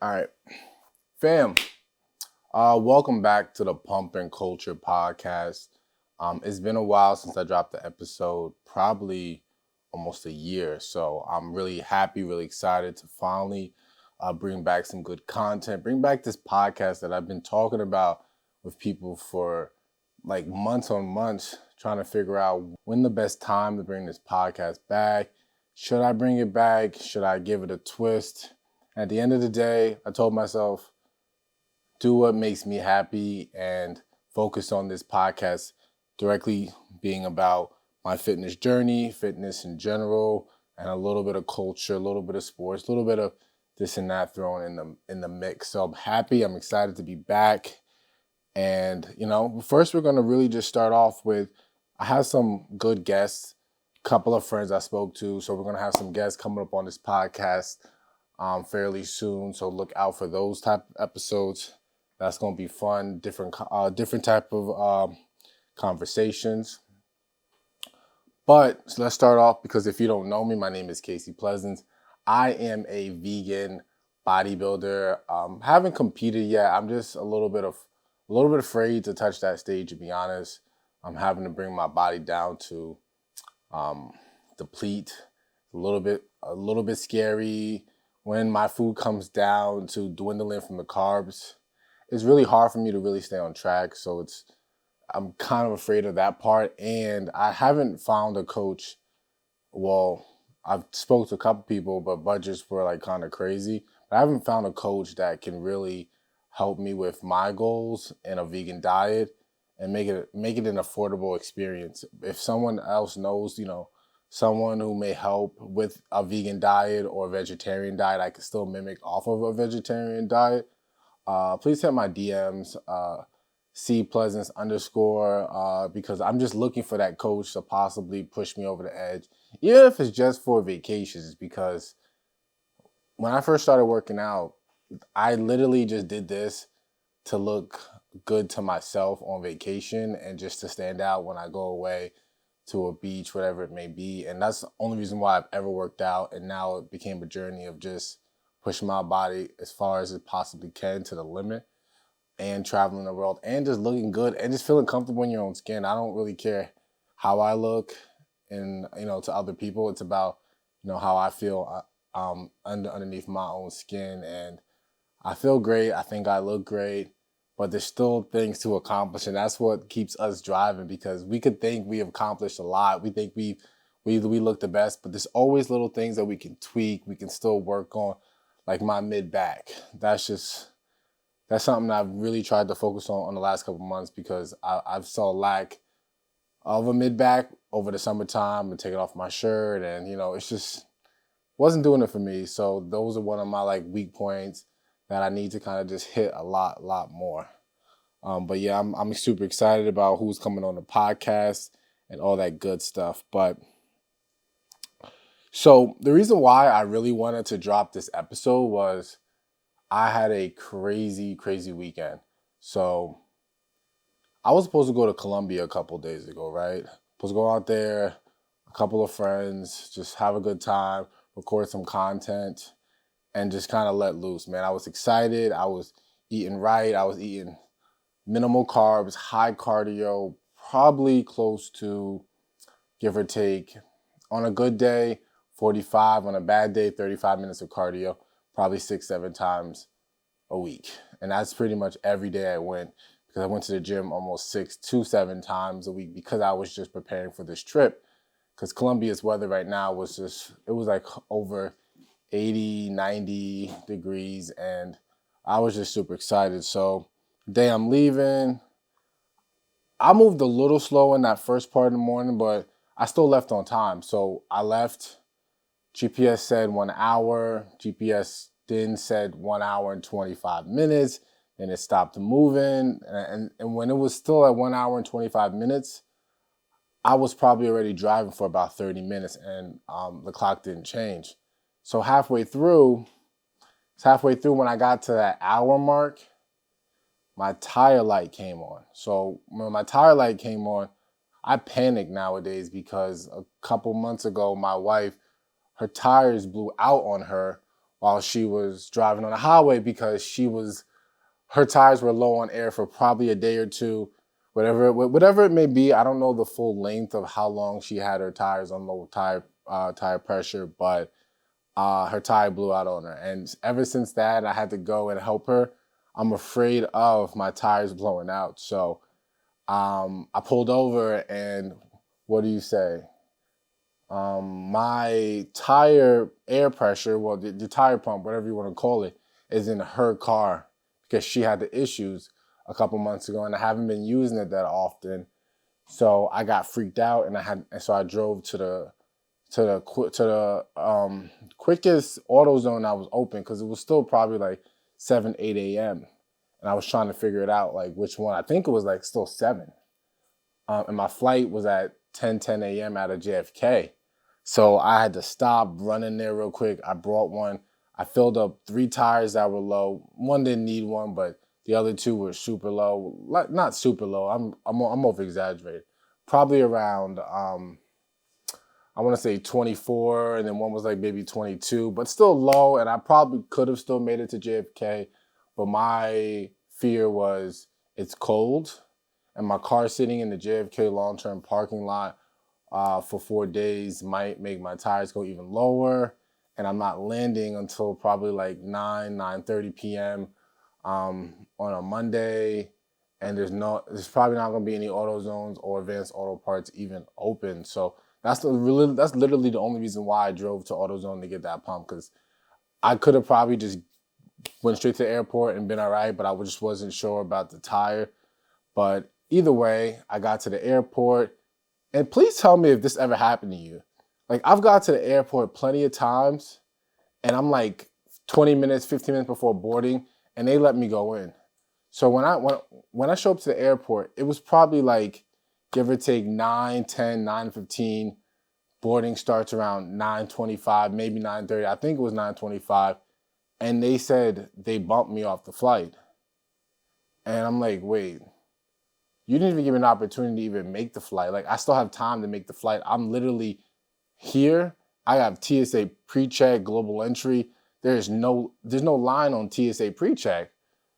All right, fam. Welcome back to the Pump and Culture podcast. It's been a while since I dropped the episode, probably almost a year. So I'm really happy, really excited to finally bring back some good content, bring back this podcast that I've been talking about with people for like months on months, trying to figure out when the best time to bring this podcast back. Should I bring it back? Should I give it a twist? At the end of the day, I told myself, do what makes me happy and focus on this podcast directly being about my fitness journey, fitness in general, and a little bit of culture, a little bit of sports, a little bit of this and that thrown in the mix. So I'm happy, I'm excited to be back. And, first we're gonna really just start off with I have some good guests, a couple of friends I spoke to. So we're gonna have some guests coming up on this podcast fairly soon. So look out for those type of episodes. That's going to be fun, different type of conversations. But so let's start off because if you don't know me, my name is Casey Pleasance. I am a vegan bodybuilder. Haven't competed yet. I'm just a little bit afraid to touch that stage. To be honest, I'm having to bring my body down to deplete. A little bit scary when my food comes down to dwindling from the carbs. It's really hard for me to really stay on track. So I'm kind of afraid of that part. And I haven't found a coach. Well, I've spoke to a couple people, but budgets were like kind of crazy. But I haven't found a coach that can really help me with my goals in a vegan diet and make it an affordable experience. If someone else knows, someone who may help with a vegan diet or a vegetarian diet, I can still mimic off of a vegetarian diet. Please hit my DMs, _C_Pleasance, because I'm just looking for that coach to possibly push me over the edge. Even if it's just for vacations, because when I first started working out, I literally just did this to look good to myself on vacation and just to stand out when I go away to a beach, whatever it may be. And that's the only reason why I've ever worked out. And now it became a journey of just pushing my body as far as it possibly can to the limit and traveling the world and just looking good and just feeling comfortable in your own skin. I don't really care how I look and, to other people. It's about, how I feel underneath my own skin. And I feel great. I think I look great, but there's still things to accomplish. And that's what keeps us driving, because we could think we have accomplished a lot. We think we look the best, but there's always little things that we can tweak. We can still work on. Like my mid back, that's something I've really tried to focus on the last couple of months, because I've saw lack of a mid back over the summertime and taking off my shirt, and it's just wasn't doing it for me. So those are one of my weak points that I need to kind of just hit a lot more. But yeah, I'm super excited about who's coming on the podcast and all that good stuff. But so the reason why I really wanted to drop this episode was I had a crazy weekend. So I was supposed to go to Colombia a couple days ago, right? Supposed to go out there, a couple of friends, just have a good time, record some content, and just kind of let loose, man. I was excited. I was eating right. I was eating minimal carbs, high cardio, probably close to, give or take, on a good day, 45, on a bad day, 35 minutes of cardio, probably 6-7 times a week. And that's pretty much every day I went, because I went to the gym almost 6 to 7 times a week, because I was just preparing for this trip. Because Colombia's weather right now was like over 80, 90 degrees, and I was just super excited. So the day I'm leaving, I moved a little slow in that first part of the morning, but I still left on time. So I left. GPS said 1 hour. GPS then said 1 hour and 25 minutes. Then it stopped moving. And when it was still at 1 hour and 25 minutes, I was probably already driving for about 30 minutes, and the clock didn't change. So halfway through when I got to that hour mark, my tire light came on. So when my tire light came on, I panic nowadays, because a couple months ago, my wife, her tires blew out on her while she was driving on the highway because her tires were low on air for probably a day or two, whatever it may be. I don't know the full length of how long she had her tires on low tire pressure, but her tire blew out on her. And ever since that, I had to go and help her. I'm afraid of my tires blowing out. So I pulled over and what do you say? My tire air pressure, well, the tire pump, whatever you want to call it, is in her car because she had the issues a couple months ago and I haven't been using it that often. So I got freaked out and so I drove to the quickest AutoZone that was open because it was still probably like 7, 8 a.m. And I was trying to figure it out, like which one. I think it was like still 7. And my flight was at 10 a.m. out of JFK. So I had to stop, run in there real quick. I brought one. I filled up 3 tires that were low. One didn't need one, but the other 2 were super low. Not super low. I'm over exaggerated. Probably around I want to say 24, and then one was like maybe 22, but still low. And I probably could have still made it to JFK, but my fear was it's cold, and my car sitting in the JFK long-term parking lot for 4 days might make my tires go even lower, and I'm not landing until probably like 9:30 p.m. On a Monday, and there's probably not going to be any AutoZones or Advanced Auto Parts even open. So that's literally the only reason why I drove to AutoZone to get that pump, because I could have probably just went straight to the airport and been all right, but I just wasn't sure about the tire. But either way, I got to the airport. And please tell me if this ever happened to you. Like, I've got to the airport plenty of times, and I'm like 20 minutes, 15 minutes before boarding, and they let me go in. So when I show up to the airport, it was probably like, give or take 9:10, 9:15. Boarding starts around 9:25, maybe 9:30. I think it was 9:25. And they said they bumped me off the flight. And I'm like, wait, you didn't even give me an opportunity to even make the flight. Like, I still have time to make the flight. I'm literally here. I have TSA pre-check, global entry. There's no line on TSA pre-check.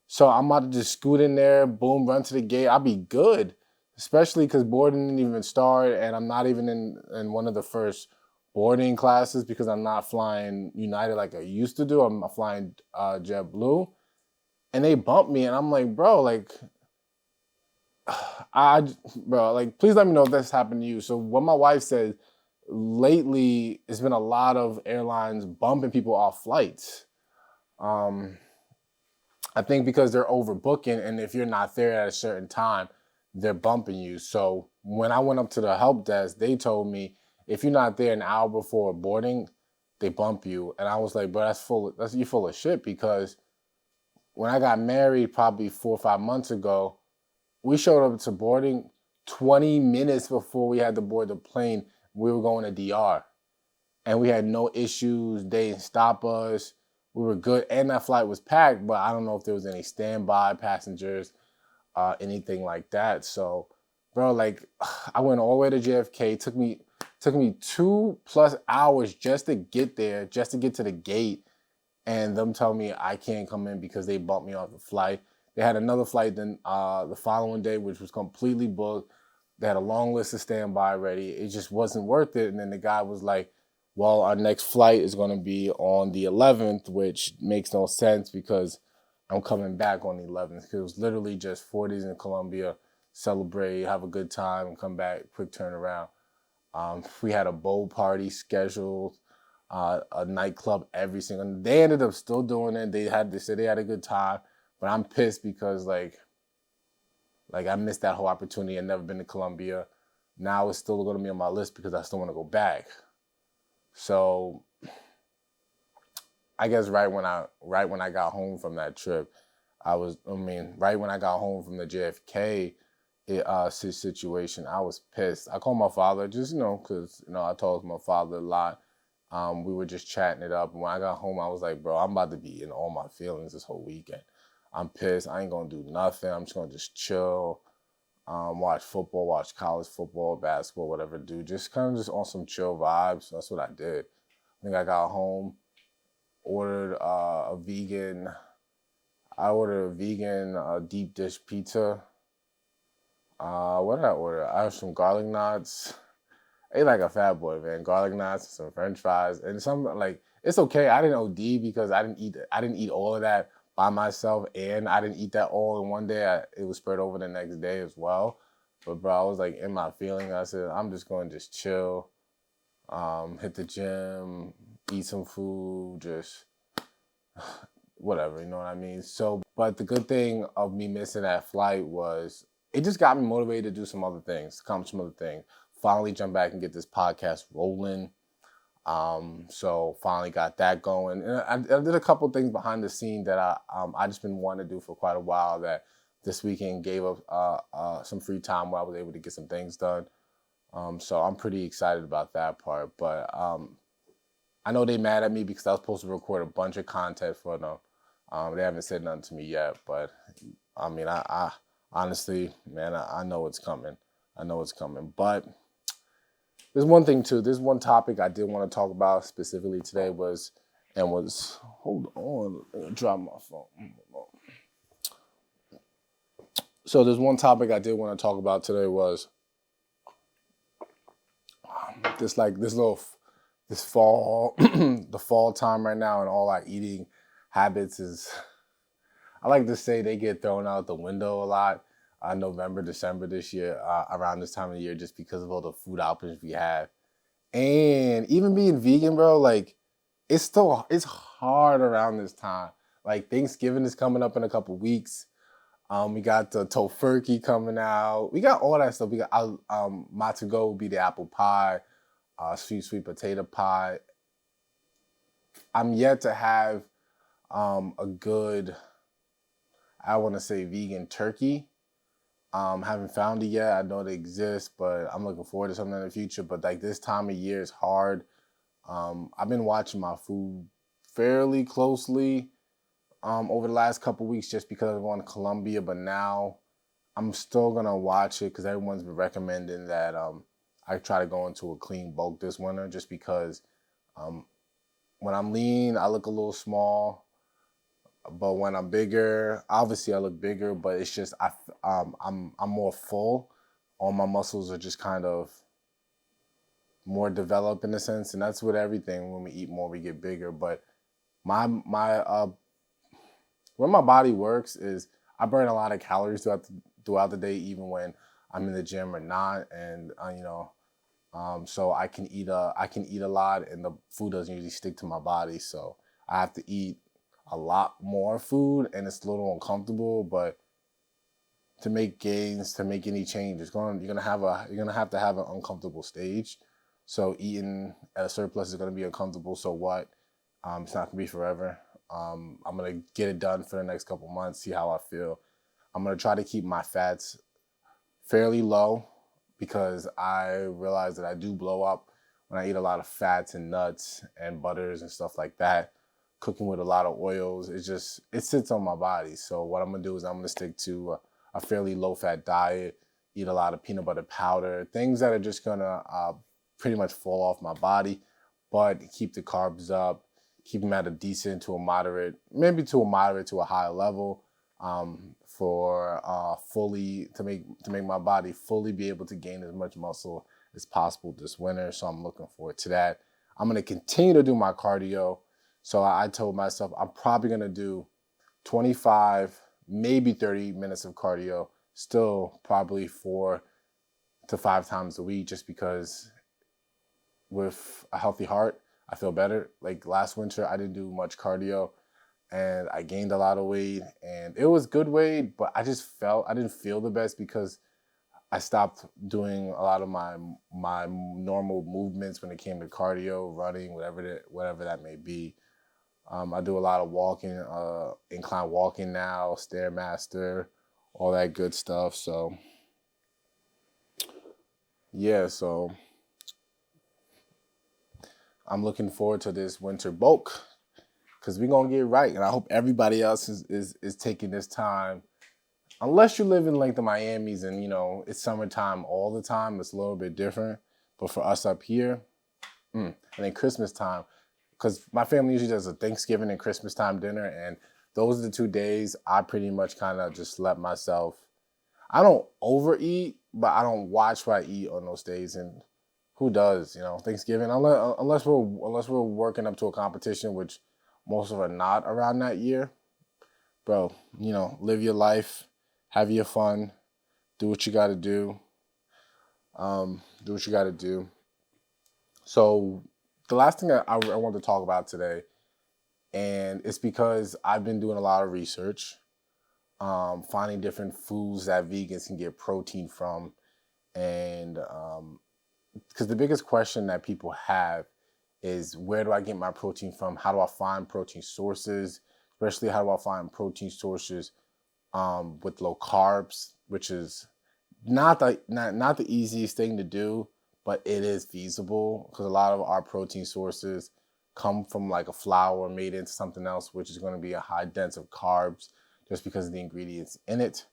So I'm about to just scoot in there, boom, run to the gate. I'll be good, especially because boarding didn't even start, and I'm not even in one of the first boarding classes because I'm not flying United like I used to do. I'm flying JetBlue, and they bumped me, and I'm like, bro, like, please let me know if this happened to you. So what my wife said, lately, it's been a lot of airlines bumping people off flights. I think because they're overbooking, and if you're not there at a certain time, they're bumping you. So when I went up to the help desk, they told me if you're not there an hour before boarding, they bump you. And I was like, bro, you're full of shit, because when I got married probably 4 or 5 months ago, we showed up to boarding 20 minutes before we had to board the plane. We were going to DR, and we had no issues. They didn't stop us. We were good, and that flight was packed, but I don't know if there was any standby passengers, anything like that. So, bro, like, I went all the way to JFK. Took me 2+ hours just to get there, just to get to the gate, and them tell me I can't come in because they bumped me off the flight. They had another flight then the following day, which was completely booked. They had a long list of standby ready. It just wasn't worth it. And then the guy was like, well, our next flight is going to be on the 11th, which makes no sense because I'm coming back on the 11th. Because it was literally just 4 days in Colombia, celebrate, have a good time, and come back, quick turnaround. We had a bowl party scheduled, a nightclub every single. They ended up still doing it. They said they had a good time, but I'm pissed because like I missed that whole opportunity. I've never been to Colombia. Now it's still going to be on my list because I still want to go back. So I guess right when I got home from that trip, right when I got home from the JFK situation, I was pissed. I called my father just, because, I told my father a lot. We were just chatting it up. And when I got home, I was like, bro, I'm about to be in all my feelings this whole weekend. I'm pissed. I ain't going to do nothing. I'm just going to just chill, watch football, watch college football, basketball, whatever, do. Just kind of just on some chill vibes. That's what I did. I think I got home. ordered a vegan. I ordered a vegan deep dish pizza. What did I order? I have some garlic knots. I ate like a fat boy, man. Garlic knots, some French fries, and some like it's okay. I didn't OD because I didn't eat all of that by myself, and I didn't eat that all in one day. It was spread over the next day as well. But bro, I was like in my feelings. I said I'm just going to just chill, hit the gym, eat some food, just whatever, you know what I mean? So, but the good thing of me missing that flight was it just got me motivated to do some other things, to accomplish some other things. Finally jump back and get this podcast rolling. So finally got that going. And I did a couple things behind the scene that I just been wanting to do for quite a while that this weekend gave up some free time where I was able to get some things done. So I'm pretty excited about that part. But I know they mad at me because I was supposed to record a bunch of content for them. They haven't said nothing to me yet, but I mean, I honestly, man, I know it's coming. I know it's coming. But there's one thing too. There's one topic I did want to talk about specifically today hold on, drop my phone. So there's one topic I did want to talk about today was this fall, the fall time right now, and all our eating habits is, I like to say they get thrown out the window a lot. November, December this year, around this time of the year, just because of all the food options we have. And even being vegan, bro, like it's hard around this time. Like Thanksgiving is coming up in a couple weeks. We got the tofurkey coming out. We got all that stuff. We got my to go will be the apple pie, sweet potato pie. I'm yet to have a good, I want to say vegan turkey. Haven't found it yet. I know they exist, but I'm looking forward to something in the future. But like this time of year is hard. I've been watching my food fairly closely over the last couple weeks just because I'm going to Colombia. But now I'm still gonna watch it because everyone's been recommending that I try to go into a clean bulk this winter just because when I'm lean, I look a little small. But when I'm bigger, obviously I look bigger, but it's just I'm more full. All my muscles are just kind of more developed in a sense, and that's with everything. When we eat more, we get bigger. But my where my body works is I burn a lot of calories throughout the day, even when I'm in the gym or not, and so I can eat a lot, and the food doesn't usually stick to my body, so I have to eat a lot more food, and it's a little uncomfortable. But to make gains, to make any change, you're gonna have to have an uncomfortable stage. So eating at a surplus is gonna be uncomfortable. So what? It's not gonna be forever. I'm gonna get it done for the next couple months, see how I feel. I'm gonna try to keep my fats fairly low because I realize that I do blow up when I eat a lot of fats and nuts and butters and stuff like that. Cooking with a lot of oils, it sits on my body. So what I'm gonna do is I'm gonna stick to a fairly low fat diet, eat a lot of peanut butter powder, things that are just gonna pretty much fall off my body, but keep the carbs up, keep them at a decent to a moderate, maybe to a moderate to a high level, for fully to make my body fully be able to gain as much muscle as possible this winter. So I'm looking forward to that. I'm gonna continue to do my cardio. So I told myself I'm probably gonna do 25, maybe 30 minutes of cardio, still probably 4 to 5 times a week, just because with a healthy heart, I feel better. Like last winter, I didn't do much cardio and I gained a lot of weight, and it was good weight, but I didn't feel the best because I stopped doing a lot of my normal movements when it came to cardio, running, whatever that may be. I do a lot of walking, incline walking now, Stairmaster, all that good stuff. So yeah, so I'm looking forward to this winter bulk because we're gonna get right, and I hope everybody else is taking this time. Unless you live in like the Miamis and it's summertime all the time, it's a little bit different. But for us up here, and then Christmas time. because my family usually does a Thanksgiving and Christmas time dinner, and those are the 2 days I pretty much kind of just let myself. I don't overeat, but I don't watch what I eat on those days. And who does? Thanksgiving, unless we're working up to a competition, which most of us are not around that year, bro. Live your life, have your fun, do what you got to do. Do what you got to do. So the last thing I want to talk about today, and it's because I've been doing a lot of research, finding different foods that vegans can get protein from, and because the biggest question that people have is, where do I get my protein from? How do I find protein sources? Especially, how do I find protein sources with low carbs, which is not the easiest thing to do, but it is feasible, because a lot of our protein sources come from like a flour made into something else, which is going to be a high dense of carbs just because of the ingredients in it.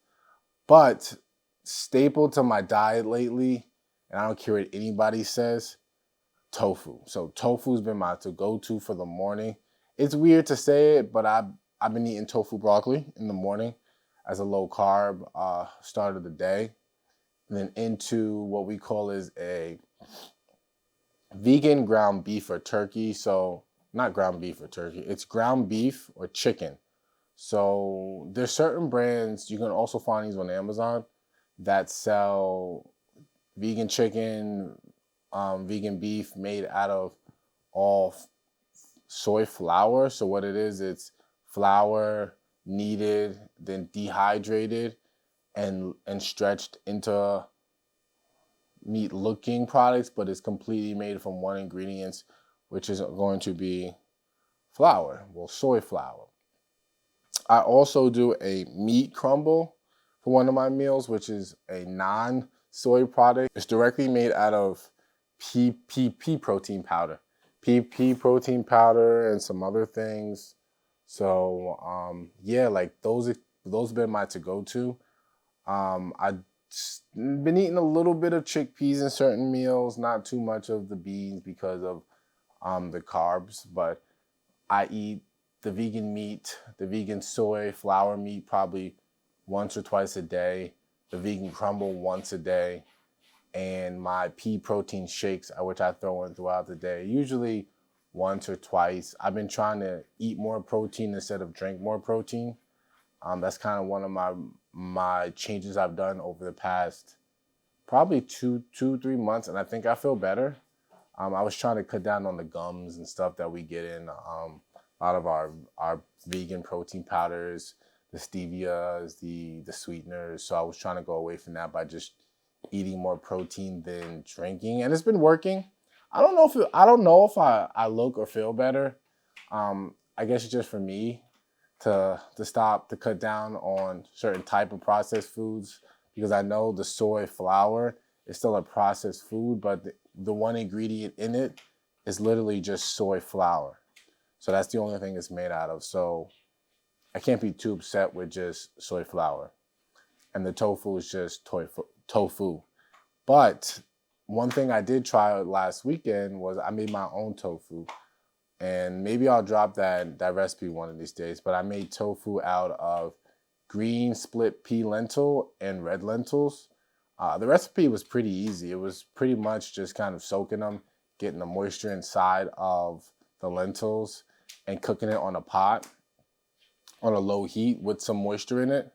But staple to my diet lately, and I don't care what anybody says, tofu. So tofu's been my go-to for the morning. It's weird to say it, but I've been eating tofu broccoli in the morning as a low carb start of the day. And then into what we call is a vegan ground beef or turkey. So not ground beef or turkey, it's ground beef or chicken. So there's certain brands, you can also find these on Amazon, that sell vegan chicken, vegan beef made out of all soy flour. So what it is, it's flour kneaded, then dehydrated and stretched into meat looking products, but it's completely made from one ingredient, which is going to be flour, soy flour. I also do a meat crumble for one of my meals, which is a non-soy product. It's directly made out of pea protein powder. Pea protein powder and some other things. So like those have been my to-go-to. I've been eating a little bit of chickpeas in certain meals, not too much of the beans because of the carbs, but I eat the vegan meat, the vegan soy flour meat probably once or twice a day, the vegan crumble once a day, and my pea protein shakes, which I throw in throughout the day, usually once or twice. I've been trying to eat more protein instead of drink more protein. That's kind of one of my changes I've done over the past probably 3 months, and I think I feel better. I was trying to cut down on the gums and stuff that we get in a lot of our vegan protein powders, the stevias, the sweeteners. So I was trying to go away from that by just eating more protein than drinking, and it's been working. I don't know if I look or feel better. I guess it's just for me to cut down on certain type of processed foods, because I know the soy flour is still a processed food, but the one ingredient in it is literally just soy flour. So that's the only thing it's made out of. So I can't be too upset with just soy flour. And the tofu is just tofu. But one thing I did try last weekend was I made my own tofu. And maybe I'll drop that recipe one of these days. But I made tofu out of green split pea lentil and red lentils. The recipe was pretty easy. It was pretty much just kind of soaking them, getting the moisture inside of the lentils, and cooking it on a pot on a low heat with some moisture in it,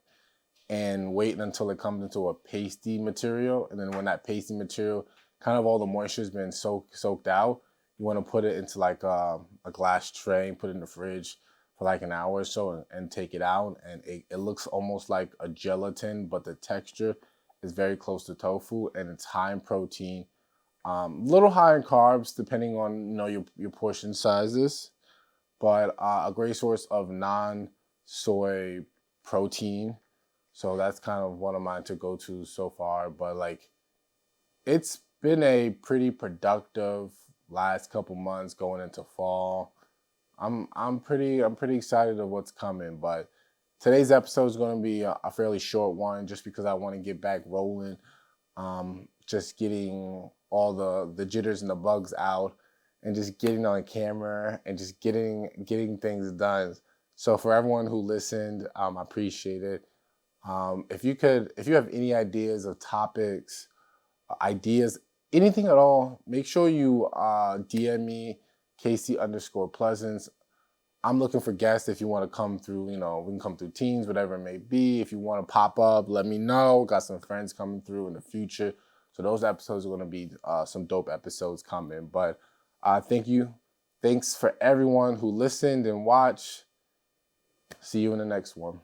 and waiting until it comes into a pasty material. And then when that pasty material, kind of all the moisture has been soaked out, you want to put it into like a glass tray and put it in the fridge for like an hour or so, and take it out. And it looks almost like a gelatin, but the texture is very close to tofu, and it's high in protein, little high in carbs depending on your portion sizes, but a great source of non-soy protein. So that's kind of one of mine to go to so far. But like, it's been a pretty productive last couple months going into fall. I'm pretty excited of what's coming. But today's episode is going to be a fairly short one, just because I want to get back rolling. Just getting all the jitters and the bugs out, and just getting on camera and just getting things done. So for everyone who listened, I appreciate it. If you have any ideas of topics, ideas, anything at all, make sure you DM me, Casey_Pleasance. I'm looking for guests. If you want to come through, we can come through Teams, whatever it may be. If you want to pop up, let me know. Got some friends coming through in the future. So those episodes are going to be some dope episodes coming. But thank you. Thanks for everyone who listened and watched. See you in the next one.